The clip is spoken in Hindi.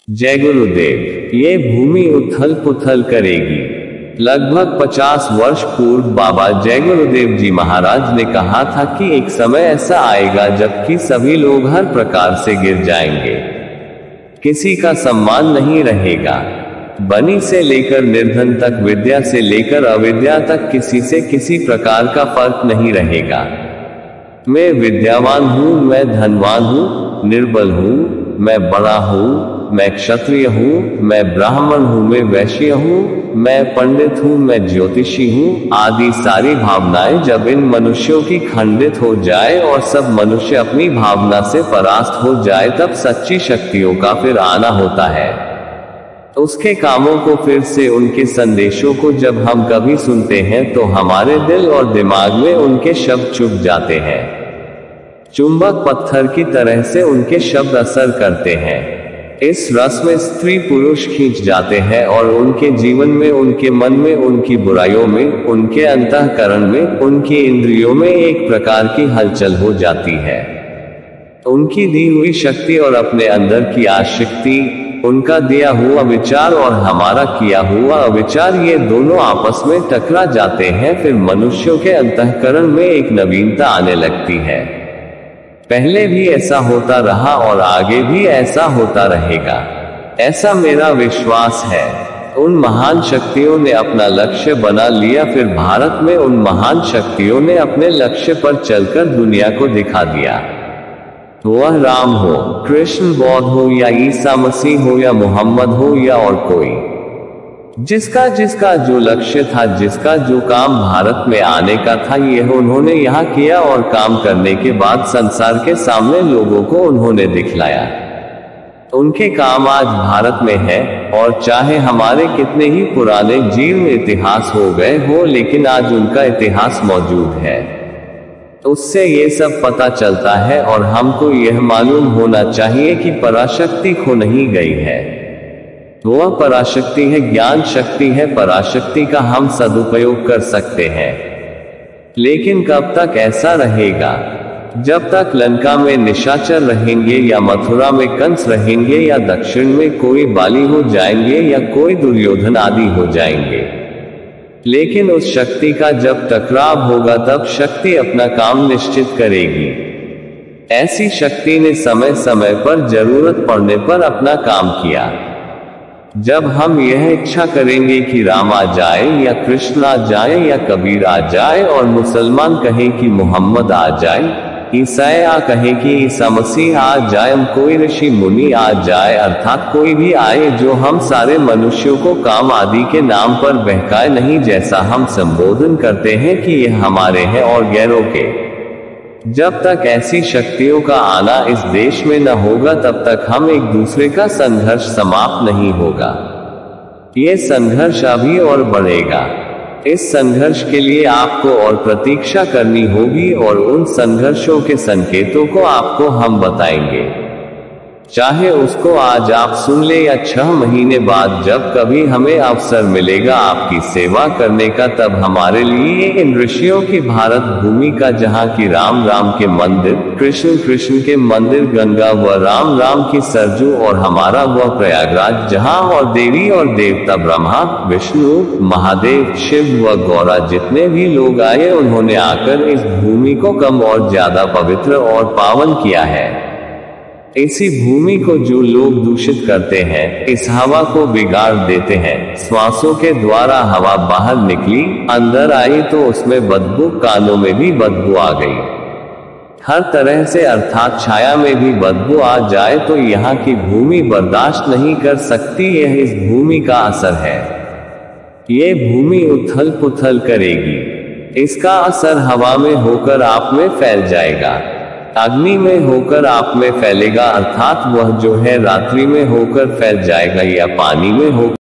जय गुरुदेव। ये भूमि उथल पुथल करेगी। लगभग 50 वर्ष पूर्व बाबा जय गुरुदेव जी महाराज ने कहा था कि एक समय ऐसा आएगा जबकि सभी लोग हर प्रकार से गिर जाएंगे, किसी का सम्मान नहीं रहेगा। बनी से लेकर निर्धन तक, विद्या से लेकर अविद्या तक किसी से किसी प्रकार का फर्क नहीं रहेगा। मैं विद्यावान हूँ, मैं धनवान हूँ, निर्बल हूँ, मैं बड़ा हूँ, मैं क्षत्रिय हूँ, मैं ब्राह्मण हूँ, मैं वैश्य हूँ, मैं पंडित हूँ, मैं ज्योतिषी हूँ, आदि सारी भावनाएं जब इन मनुष्यों की खंडित हो जाए और सब मनुष्य अपनी भावना से परास्त हो जाए, तब सच्ची शक्तियों का फिर आना होता है। उसके कामों को फिर से, उनके संदेशों को जब हम कभी सुनते हैं तो हमारे दिल और दिमाग में उनके शब्द चुभ जाते हैं। चुंबक पत्थर की तरह से उनके शब्द असर करते हैं। इस रस में स्त्री पुरुष खींच जाते हैं और उनके जीवन में, उनके मन में, उनकी बुराइयों में, उनके अंतःकरण में, उनकी इंद्रियों में एक प्रकार की हलचल हो जाती है। उनकी दी हुई शक्ति और अपने अंदर की आसक्ति, उनका दिया हुआ विचार और हमारा किया हुआ अविचार, ये दोनों आपस में टकरा जाते हैं। फिर मनुष्यों के अंतःकरण में एक नवीनता आने लगती है। पहले भी ऐसा होता रहा और आगे भी ऐसा होता रहेगा, ऐसा मेरा विश्वास है। उन महान शक्तियों ने अपना लक्ष्य बना लिया, फिर भारत में उन महान शक्तियों ने अपने लक्ष्य पर चलकर दुनिया को दिखा दिया। वह राम हो, कृष्ण, बौद्ध हो या ईसा मसीह हो या मोहम्मद हो या और कोई, जिसका जिसका जो लक्ष्य था, जिसका जो काम भारत में आने का था, यह उन्होंने यहाँ किया और काम करने के बाद संसार के सामने लोगों को उन्होंने दिखलाया। उनके काम आज भारत में है, और चाहे हमारे कितने ही पुराने जीर्ण इतिहास हो गए हो, लेकिन आज उनका इतिहास मौजूद है। उससे ये सब पता चलता है और हमको यह मालूम होना चाहिए कि पराशक्ति खो नहीं गई है। वह पराशक्ति है, ज्ञान शक्ति है। पराशक्ति का हम सदुपयोग कर सकते हैं, लेकिन कब तक ऐसा रहेगा? जब तक लंका में निशाचर रहेंगे, या मथुरा में कंस रहेंगे, या दक्षिण में कोई बाली हो जाएंगे, या कोई दुर्योधन आदि हो जाएंगे। लेकिन उस शक्ति का जब टकराव होगा, तब शक्ति अपना काम निश्चित करेगी। ऐसी शक्ति ने समय समय पर जरूरत पड़ने पर अपना काम किया। जब हम यह इच्छा करेंगे कि राम आ जाए, या कृष्ण आ जाए, या कबीर आ जाए, और मुसलमान कहें कि मोहम्मद आ जाए, ईसाई कहे कि ईसा मसीह आ जाए, कोई ऋषि मुनि आ जाए, अर्थात कोई भी आए जो हम सारे मनुष्यों को काम आदि के नाम पर बहकाए नहीं, जैसा हम संबोधन करते हैं कि यह हमारे हैं और गैरों के। जब तक ऐसी शक्तियों का आना इस देश में न होगा, तब तक हम एक दूसरे का संघर्ष समाप्त नहीं होगा। ये संघर्ष अभी और बढ़ेगा। इस संघर्ष के लिए आपको और प्रतीक्षा करनी होगी, और उन संघर्षों के संकेतों को आपको हम बताएंगे। चाहे उसको आज आप सुन ले या 6 महीने बाद, जब कभी हमें अवसर मिलेगा आपकी सेवा करने का, तब हमारे लिए इन ऋषियों की भारत भूमि का, जहाँ की राम राम के मंदिर, कृष्ण कृष्ण के मंदिर, गंगा व राम राम की सरजू, और हमारा वह प्रयागराज, जहाँ और देवी और देवता ब्रह्मा, विष्णु, महादेव, शिव व गौरा, जितने भी लोग आए, उन्होंने आकर इस भूमि को कम और ज्यादा पवित्र और पावन किया है। ऐसी भूमि को जो लोग दूषित करते हैं, इस हवा को बिगाड़ देते हैं। श्वासों के द्वारा हवा बाहर निकली, अंदर आई तो उसमें बदबू, कानों में भी बदबू आ गई, हर तरह से, अर्थात छाया में भी बदबू आ जाए तो यहाँ की भूमि बर्दाश्त नहीं कर सकती। यह इस भूमि का असर है। ये भूमि उथल पुथल करेगी। इसका असर हवा में होकर आप में फैल जाएगा, अग्नि में होकर आप में फैलेगा, अर्थात वह जो है रात्रि में होकर फैल जाएगा, या पानी में होकर